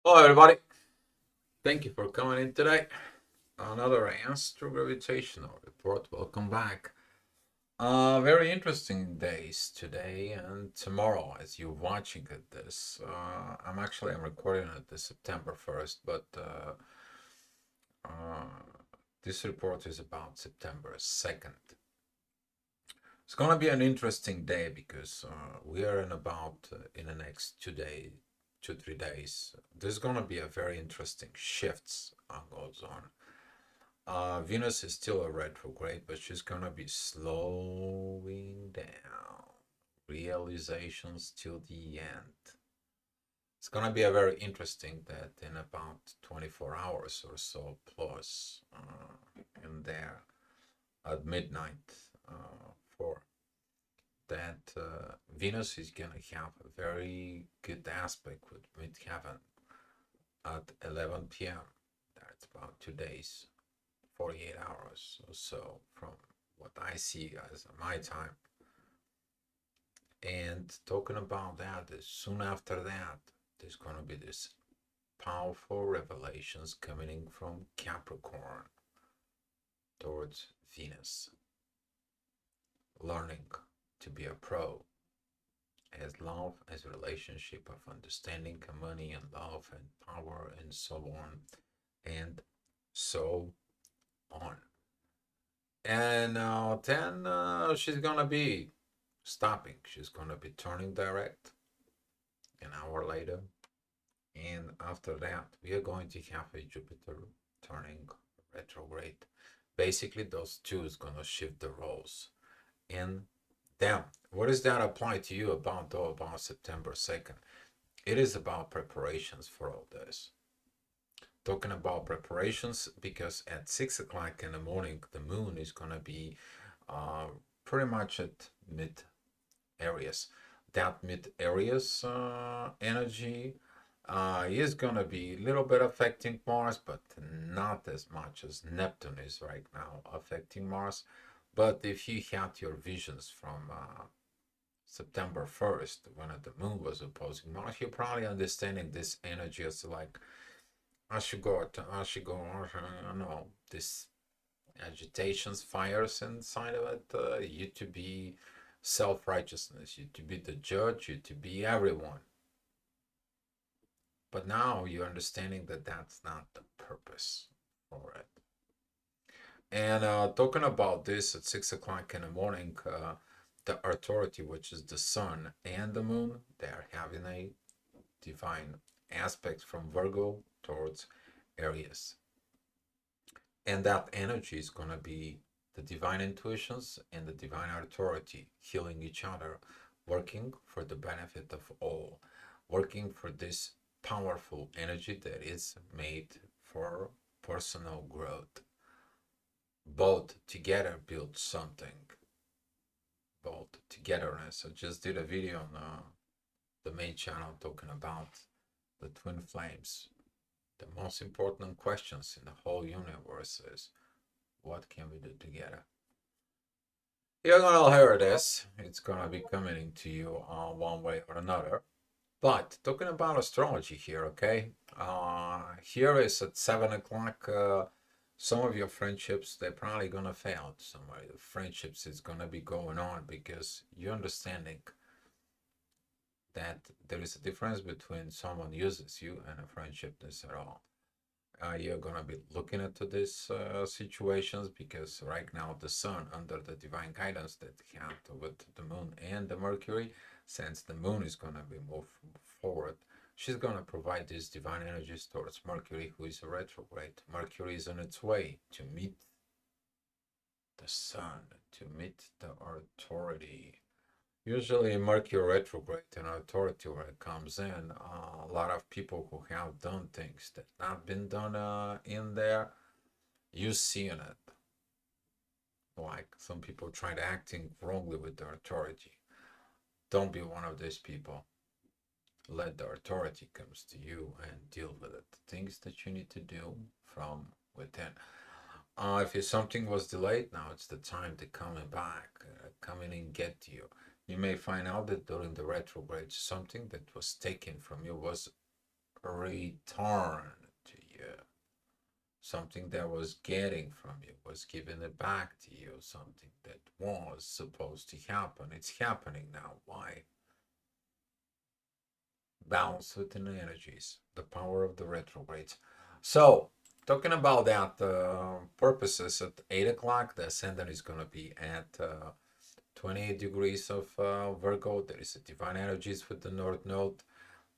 Hello, everybody. Thank you for coming in today. Another astrogravitational report. Welcome back. Very interesting days today and tomorrow as you're watching this. I'm recording it this September 1st, but this report is about September 2nd. It's gonna be an interesting day because we are in the next 2 days, 2 3 days. There's gonna be a very interesting shifts goes on. Venus is still a retrograde, but she's gonna be slowing down. Realizations till the end. It's gonna be a very interesting that in about 24 hours or so plus in there at midnight for that Venus is gonna have a very good aspect with midheaven at 11 p.m. That's about 2 days, 48 hours or so from what I see as my time. And talking about that, soon after that, there's going to be this powerful revelations coming in from Capricorn towards Venus. Learning to be a pro as love, as a relationship of understanding and money and love and power and so on and so on. And then she's gonna be stopping. She's gonna be turning direct an hour later. And after that, we are going to have a Jupiter turning retrograde. Basically, those two is gonna shift the roles. And then, what does that apply to you about September 2nd? It is about preparations for all this. Talking about preparations, because at 6 o'clock in the morning, the moon is gonna be uh, pretty much at mid areas. That mid areas energy is gonna be a little bit affecting Mars, but not as much as Neptune is right now affecting Mars. But if you had your visions from September 1st, when the moon was opposing Mars, you're probably understanding this energy as like, I should go, no, this agitations, fires inside of it, you to be self-righteousness, you to be the judge, you to be everyone. But now you're understanding that that's not the purpose for it. And talking about this at 6 o'clock in the morning, the authority, which is the sun and the moon, they are having a divine aspect from Virgo towards Aries. And that energy is going to be the divine intuitions and the divine authority healing each other, working for the benefit of all, working for this powerful energy that is made for personal growth. Both together build something, both togetherness. I just did a video on the main channel talking about the twin flames. The most important questions in the whole universe is, what can we do together? You're gonna hear this. It's gonna be coming to you one way or another. But talking about astrology here, okay? Here is at 7 o'clock. Some of your friendships they're probably gonna fail. Some of your friendships is gonna be going on because you're understanding that there is a difference between someone uses you and a friendship is at all. You're gonna be looking into these situations because right now the sun under the divine guidance that he had with the moon and the Mercury, since the moon is gonna be moved forward, she's gonna provide these divine energies towards Mercury, who is a retrograde. Mercury is on its way to meet the sun, to meet the authority. Usually, Mercury retrograde and authority where it comes in, a lot of people who have done things that not been done in there, you see in it. Like some people try to acting wrongly with their authority. Don't be one of these people. Let the authority comes to you and deal with it. Things that you need to do from within. If something was delayed, now it's the time to coming back, coming and get you. You may find out that during the retrograde, something that was taken from you was return to you. Something that was getting from you was giving it back to you. Something that was supposed to happen. It's happening now. Why? Balance within the energies, the power of the retrogrades. So, talking about that purposes at 8 o'clock, the ascendant is going to be at 28 degrees of Virgo. There is a divine energies with the North Node.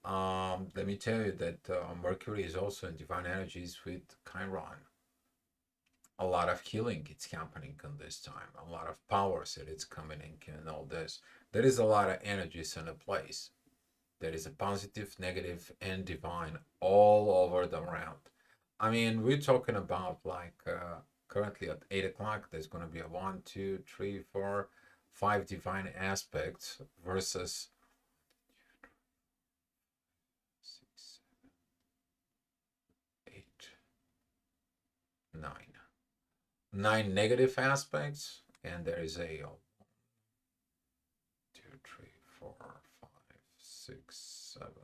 Let me tell you that Mercury is also in divine energies with Chiron. A lot of healing it's happening in this time. A lot of powers that it's coming in and all this. There is a lot of energies in a place. There is a positive, negative, and divine all over the round. I mean, we're talking about like currently at 8 o'clock, there's going to be a 1, 2, 3, 4, 5 divine aspects versus 6, 8, 9. 9 negative aspects, and there is a 2, 3, 4, 5, 6, 7, 8,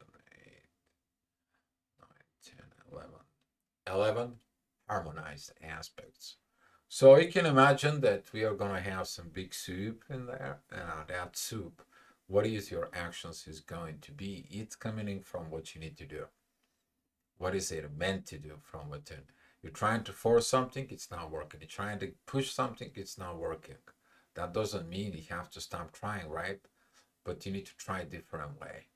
9, 10, 11. 11 harmonized aspects. So you can imagine that we are going to have some big soup in there, and that soup, what is your actions is going to be? It's coming in from what you need to do. What is it meant to do from within? You're trying to force something, it's not working. You're trying to push something, it's not working. That doesn't mean you have to stop trying, right? But you need to try a different way.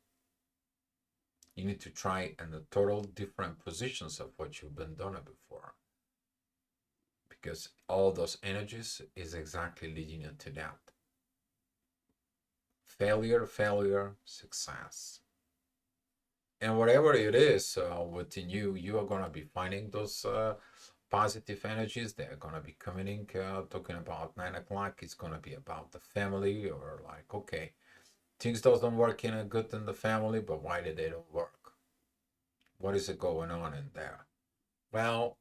You need to try in the total different positions of what you've been doing before. Because all those energies is exactly leading you to that. Failure, success. And whatever it is within you, you are going to be finding those positive energies. They're going to be coming in, talking about 9 o'clock. It's going to be about the family, or like, okay, things doesn't work in a good in the family, but why did they don't work? What is it going on in there? Well,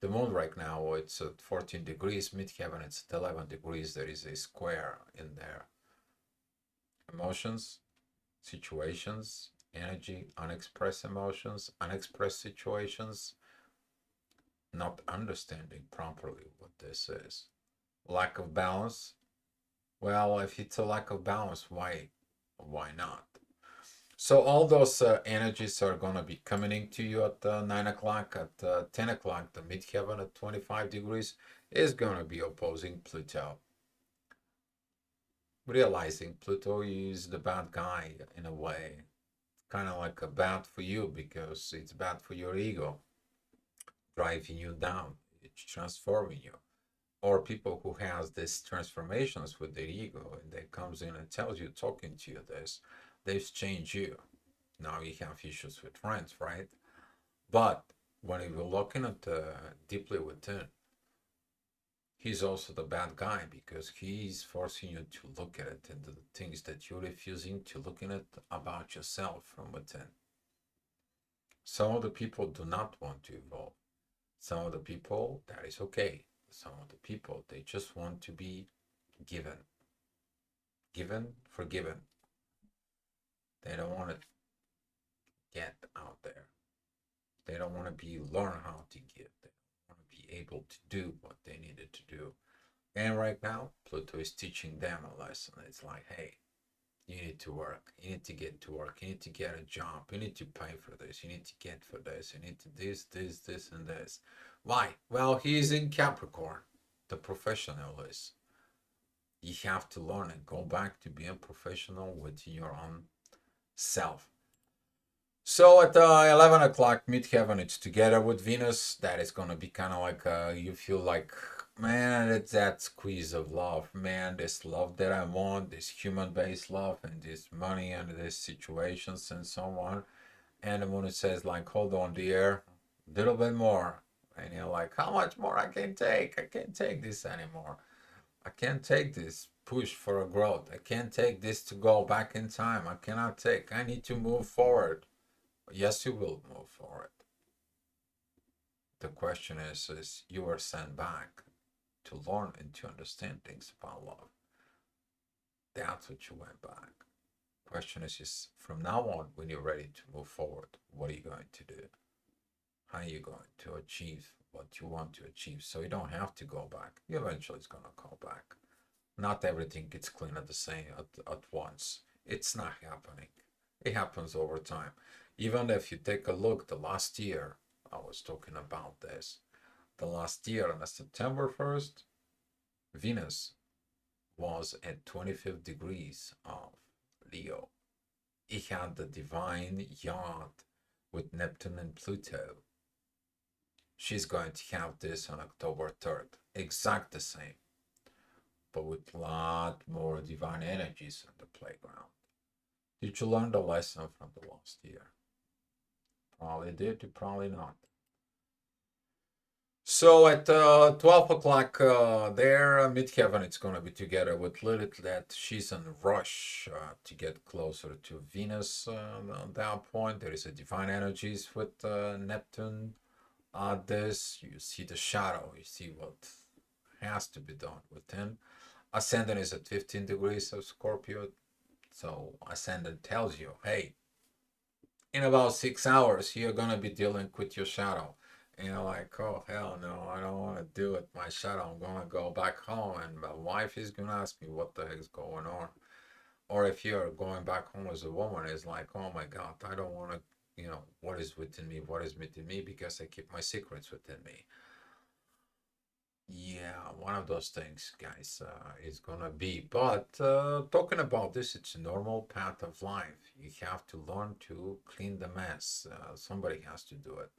the moon right now, it's at 14 degrees. Midheaven, it's at 11 degrees. There is a square in there. Emotions, situations, energy, unexpressed emotions, unexpressed situations, not understanding properly what this is. Lack of balance. Well, if it's a lack of balance, why not? So all those energies are going to be coming into you at 9 o'clock. At 10 o'clock, the midheaven at 25 degrees is going to be opposing Pluto. Realizing Pluto is the bad guy in a way. Kind of like a bad for you because it's bad for your ego, driving you down, it's transforming you. Or people who has these transformations with their ego, and they comes in and tells you, talking to you this, they've changed you. Now you have issues with friends, right? But when you're looking at deeply within, he's also the bad guy because he's forcing you to look at it and the things that you're refusing to looking at about yourself from within. Some of the people do not want to evolve. Some of the people, that is okay. Some of the people, they just want to be given. Given, forgiven. They don't want to get out there. They don't want to be learn how to give. They want to be able to do what they needed to do. And right now, Pluto is teaching them a lesson. It's like, hey, you need to work. You need to get to work. You need to get a job. You need to pay for this. You need to get for this. You need to this, and this. Why? Well, he's in Capricorn. The professional is. You have to learn and go back to being professional with your own self. So at 11 o'clock, midheaven, it's together with Venus. That is going to be kind of like you feel like, man, it's that squeeze of love. Man, this love that I want, this human-based love, and this money and these situations and so on. And the moon says, like, hold on, dear, a little bit more. And you're like, how much more I can take? I can't take this anymore. I can't take this push for a growth. I can't take this to go back in time. I cannot take. I need to move forward. Yes, you will move forward. The question is you were sent back to learn and to understand things about love. That's what you went back. Question is from now on, when you're ready to move forward, what are you going to do? How are you going to achieve what you want to achieve? So you don't have to go back. You eventually is gonna go back. Not everything gets clean at the same at once. It's not happening. It happens over time. Even if you take a look, the last year, I was talking about this. The last year on September 1st, Venus was at 25th degrees of Leo. It had the divine yacht with Neptune and Pluto. She's going to have this on October 3rd. Exact the same, but with a lot more divine energies on the playground. Did you learn the lesson from the last year? Probably did, you probably not. So at 12 o'clock there, midheaven, it's going to be together with Lilith. That she's in rush to get closer to Venus. On that point, there is a divine energies with Neptune. This, you see the shadow, you see what has to be done within. Ascendant is at 15 degrees of Scorpio. So Ascendant tells you, hey, in about 6 hours, you're going to be dealing with your shadow. And you're like, oh, hell no, I don't want to deal with my shadow. I'm going to go back home. And my wife is going to ask me what the heck's going on. Or if you're going back home as a woman, it's like, oh my God, I don't want to, what is within me? What is within me? Because I keep my secrets within me. Yeah, one of those things, guys, is gonna be. But talking about this, it's a normal path of life. You have to learn to clean the mess. Somebody has to do it.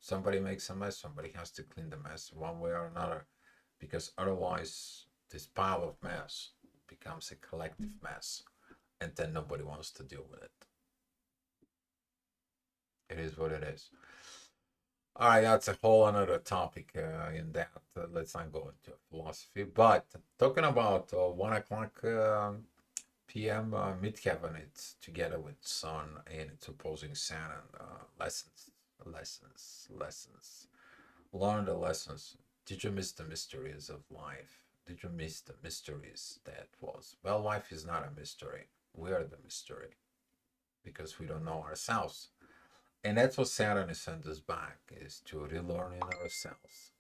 Somebody makes a mess, somebody has to clean the mess one way or another, because otherwise, this pile of mess becomes a collective mess, and then nobody wants to deal with it. It is what it is. All right, that's a whole another topic in that. Let's not go into philosophy. But talking about 1 o'clock p.m. Midheaven, it's together with Sun and it's opposing Saturn. Lessons. Learn the lessons. Did you miss the mysteries of life? Did you miss the mysteries that was? Well, life is not a mystery. We are the mystery because we don't know ourselves. And that's what Saturn is sending us back, is to relearn in ourselves.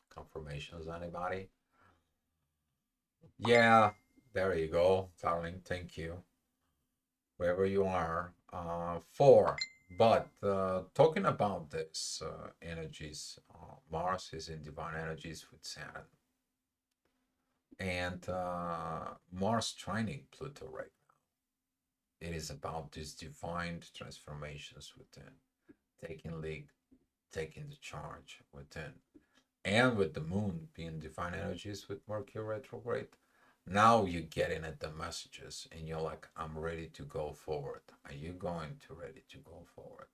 Confirmations, anybody? Yeah, there you go, darling. Thank you. Wherever you are. 4. But talking about this energies, Mars is in divine energies with Saturn. And Mars trining Pluto right now. It is about these divine transformations within, taking lead, taking the charge within. And with the moon being divine energies with Mercury retrograde, now you're getting at the messages and you're like, I'm ready to go forward. Are you going to ready to go forward?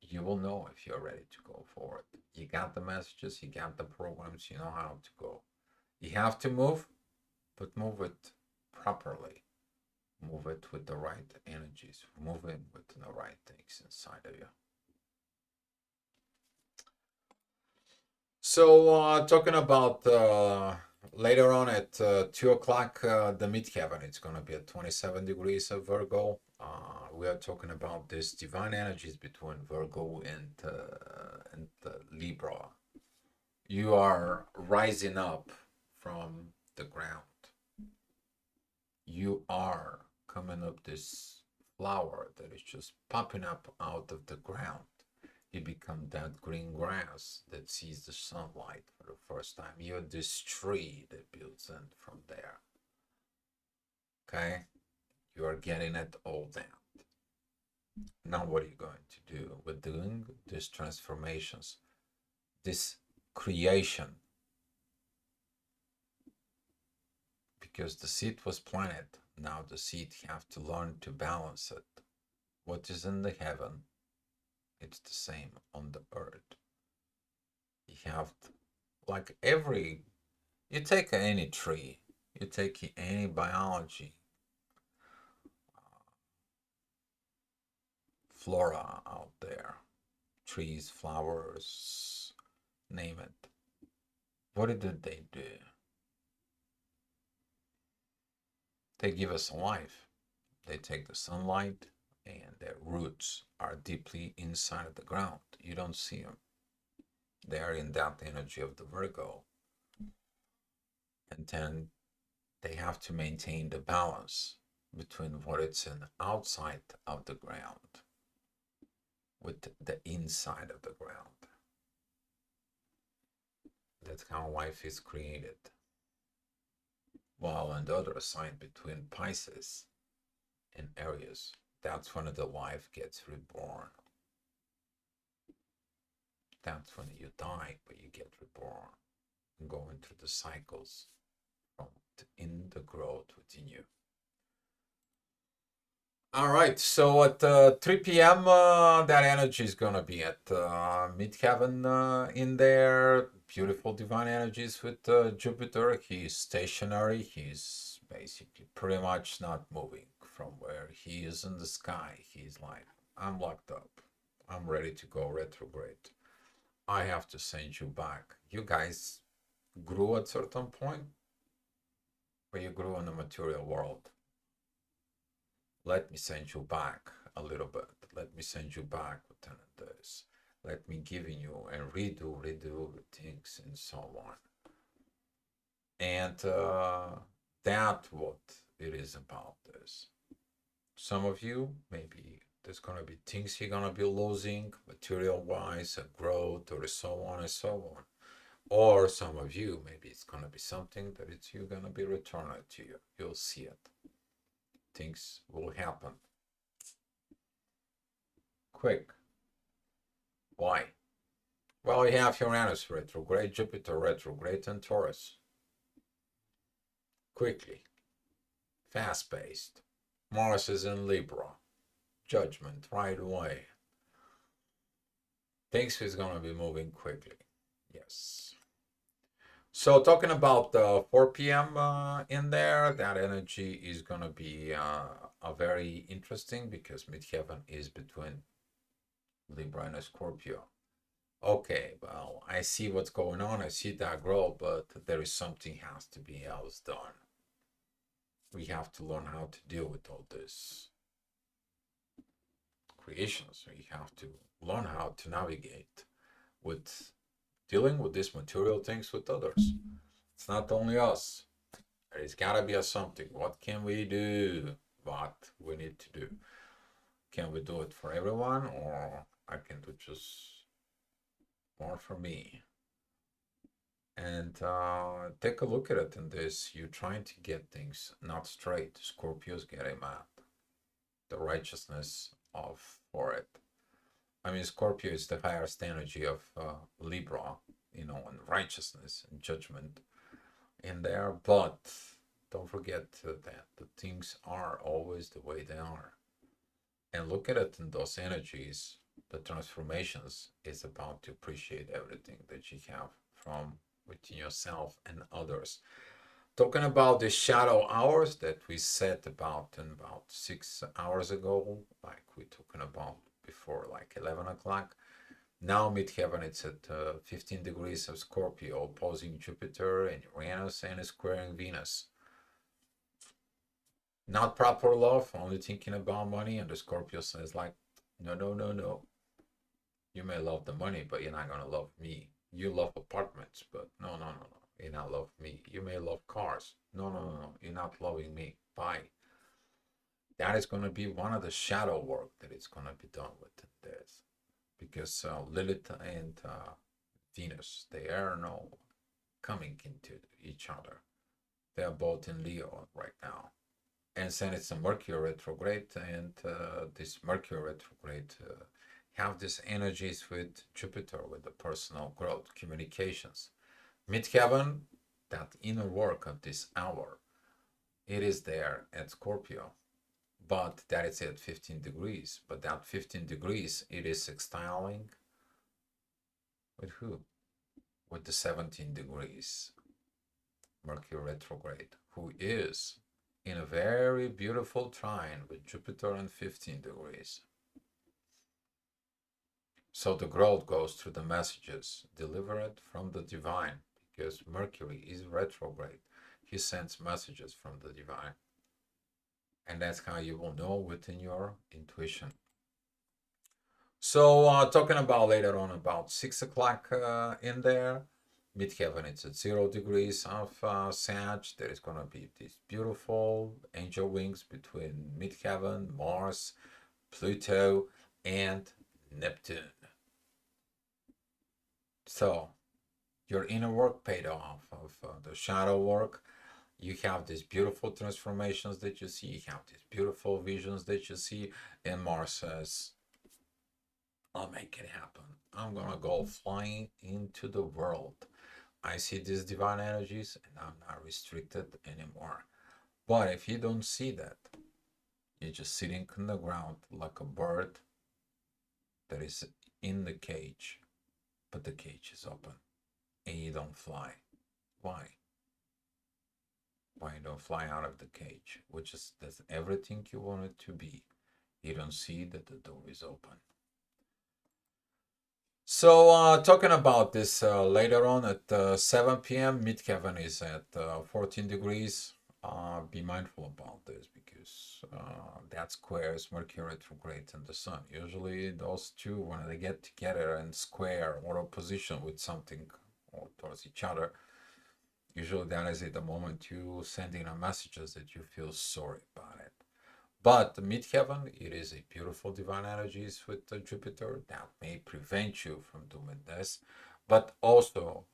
You will know if you're ready to go forward. You got the messages, you got the programs, you know how to go. You have to move, but move it properly. Move it with the right energies. Move it with the right things inside of you. So talking about later on at 2 o'clock, the midheaven, it's going to be at 27 degrees of Virgo. We are talking about this divine energies between Virgo and Libra. You are rising up from the ground. You are coming up this flower that is just popping up out of the ground. You become that green grass that sees the sunlight for the first time. You're this tree that builds in from there. Okay? You are getting it all down. Now, what are you going to do with doing these transformations, this creation? Because the seed was planted, now the seed have to learn to balance it. What is in the heaven, it's the same on the earth. You have to, like you take any tree, you take any biology, flora out there, trees, flowers, name it. What did they do? They give us life. They take the sunlight, and their roots are deeply inside of the ground. You don't see them. They are in that energy of the Virgo. And then they have to maintain the balance between what it's in outside of the ground with the inside of the ground. That's how life is created. While on the other side, between Pisces and Aries, that's when the life gets reborn. That's when you die, but you get reborn and going through the cycles from in the growth within you. All right, so at 3 p.m., that energy is going to be at midheaven in there. Beautiful divine energies with Jupiter. He's stationary. He's basically pretty much not moving from where he is in the sky. He's like, I'm locked up. I'm ready to go retrograde. I have to send you back. You guys grew at a certain point where you grew in the material world. Let me send you back a little bit. Let me send you back within this. Let me give you and redo things and so on. And that's what it is about this. Some of you, maybe there's going to be things you're going to be losing material-wise, growth, or so on and so on. Or some of you, maybe it's going to be something that it's you're going to be returning to you. You'll see it. Things will happen quick. Why? Well, you have Uranus retrograde, Jupiter retrograde, and Taurus. Quickly, fast-paced. Mars is in Libra. Judgment right away. Things is going to be moving quickly. Yes. So talking about the 4 p.m. In there, that energy is going to be a very interesting because midheaven is between Libra and Scorpio. Okay, well, I see what's going on. I see that growth, but there is something has to be else done. We have to learn how to deal with all this creations. We have to learn how to navigate with dealing with these material things with others. It's not only us. There's gotta be a something. What can we do? What we need to do? Can we do it for everyone, or I can do just more for me? And take a look at it in this. You're trying to get things not straight. Scorpio's getting mad. The righteousness of for it. I mean, Scorpio is the highest energy of Libra, and righteousness and judgment in there. But don't forget that the things are always the way they are. And look at it in those energies. The transformations is about to appreciate everything that you have from within yourself and others. Talking about the shadow hours that we said about 6 hours ago, like we talking about before, like 11 o'clock. Now midheaven, it's at 15 degrees of Scorpio, opposing Jupiter and Uranus and squaring Venus. Not proper love, only thinking about money. And the Scorpio says like, no, no, no, no. You may love the money, but you're not going to love me. You love apartments, but no, no, no, no. You're not love me. You may love cars. No, no, no, no. You're not loving me. Bye. That is going to be one of the shadow work that is going to be done with this. Because Lilith and Venus, they are now coming into each other. They are both in Leo right now. And then it's a Mercury retrograde, and this Mercury retrograde have these energies with Jupiter, with the personal growth, communications. Midheaven, that inner work of this hour, it is there at Scorpio, but that is at 15 degrees. But that 15 degrees, it is sextiling with who? With the 17 degrees Mercury retrograde, who is in a very beautiful trine with Jupiter and 15 degrees. So the growth goes through the messages delivered from the divine, because Mercury is retrograde. He sends messages from the divine. And that's how you will know within your intuition. So talking about later on about 6 o'clock in there, midheaven, it's at 0 degrees of Sag. There is going to be these beautiful angel wings between midheaven, Mars, Pluto, and Neptune. So your inner work paid off of the shadow work. You have these beautiful transformations that you see. You have these beautiful visions that you see. And Mars says, I'll make it happen. I'm gonna go flying into the world. I see these divine energies and I'm not restricted anymore. But if you don't see that, you're just sitting on the ground like a bird that is in the cage, but the cage is open and you don't fly. Why? Why you don't fly out of the cage? Which is that's everything you want it to be. You don't see that the door is open. So, talking about this later on at 7 p.m., midheaven is at 14 degrees. Be mindful about this because that squares Mercury retrograde and the Sun. Usually, those two, when they get together and square or opposition with something or towards each other, usually that is at the moment you send in a messages that you feel sorry about it. But the midheaven, it is a beautiful divine energies with Jupiter that may prevent you from doing this. But also,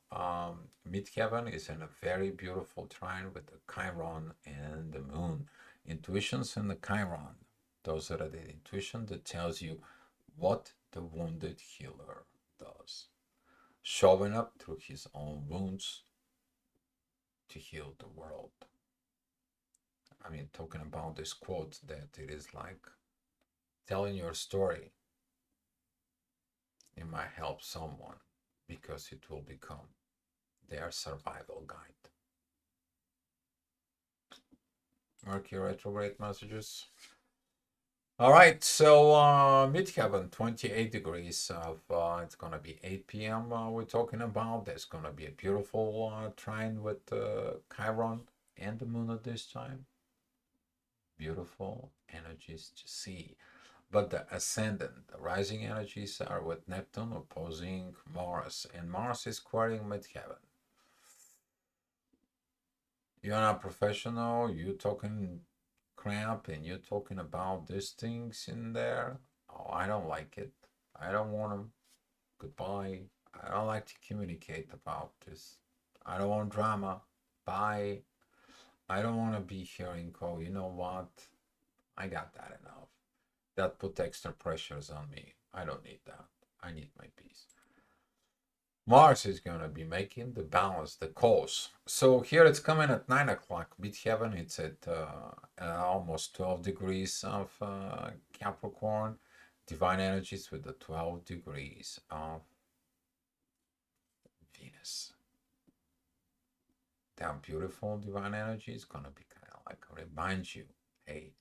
midheaven is in a very beautiful trine with the Chiron and the moon. Intuitions and the Chiron, those are the intuition that tells you what the wounded healer does. Showing up through his own wounds to heal the world. I mean, talking about this quote that it is like telling your story, it might help someone because it will become their survival guide. Mercury retrograde messages. All right, so midheaven, 28 degrees of it's gonna be 8 p.m. We're talking about. There's gonna be a beautiful trine with Chiron and the moon at this time. Beautiful energies to see. But the ascendant, the rising energies are with Neptune opposing Mars, and Mars is squaring midheaven. You're not professional, you're talking crap, and you're talking about these things in there. Oh, I don't like it. I don't want them. Goodbye. I don't like to communicate about this. I don't want drama. Bye. I don't want to be hearing, oh, you know what? I got that enough. That put extra pressures on me. I don't need that. I need my peace. Mars is going to be making the balance, the course. So here it's coming at 9 o'clock. Midheaven, it's at almost 12 degrees of Capricorn. Divine energies with the 12 degrees of Venus. That beautiful divine energy is going to be kind of like remind you, hey,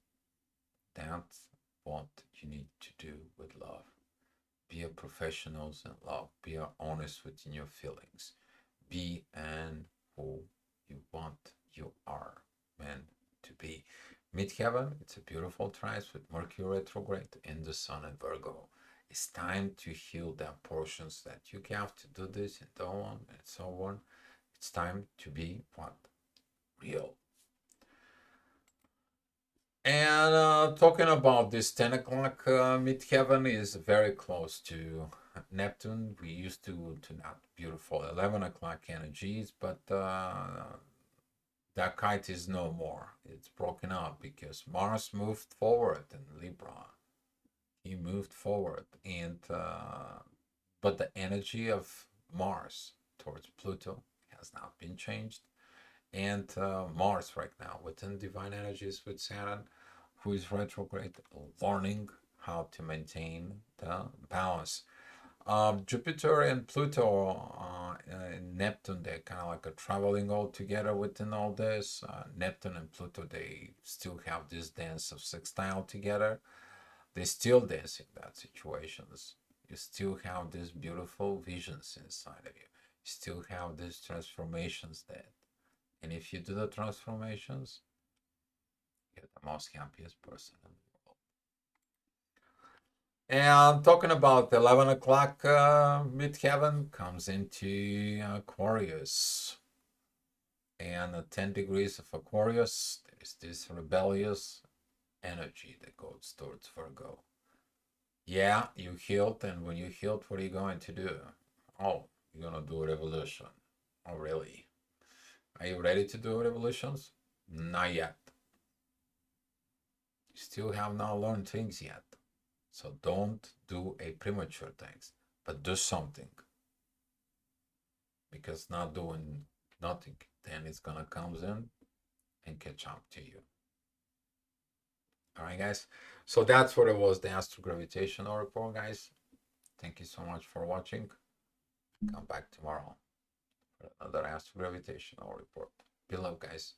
that's what you need to do with love. Be a professionals in love. Be honest within your feelings. Be and who you want you are meant to be. Midheaven, it's a beautiful trine with Mercury retrograde in the Sun and Virgo. It's time to heal the portions that you have to do this and so on and so on. It's time to be what? Real. And talking about this 10 o'clock midheaven is very close to Neptune. We used to not beautiful 11 o'clock energies, but that kite is no more. It's broken up because Mars moved forward in Libra. He moved forward, and but the energy of Mars towards Pluto has not been changed. And Mars right now within divine energies with Saturn, who is retrograde, learning how to maintain the balance. Jupiter and Pluto and Neptune, they're kind of like a traveling all together within all this. Neptune and Pluto, they still have this dance of sextile together. They still dance in that situations. You still have these beautiful visions inside of you. You still have these transformations that, and if you do the transformations, You're the most happiest person in the world. And talking about 11 o'clock, midheaven comes into Aquarius. And 10 degrees of Aquarius, there's this rebellious energy that goes towards Virgo. Yeah, you healed, and when you healed, what are you going to do? Oh, you're gonna do a revolution. Oh, really? Are you ready to do revolutions? Not yet. You still have not learned things yet. So don't do a premature things, but do something. Because not doing nothing, then it's gonna come in and catch up to you. All right, guys. So that's what it was, the astrogravitational report, guys. Thank you so much for watching. Come back tomorrow for another astrogravitational report. Be love, guys.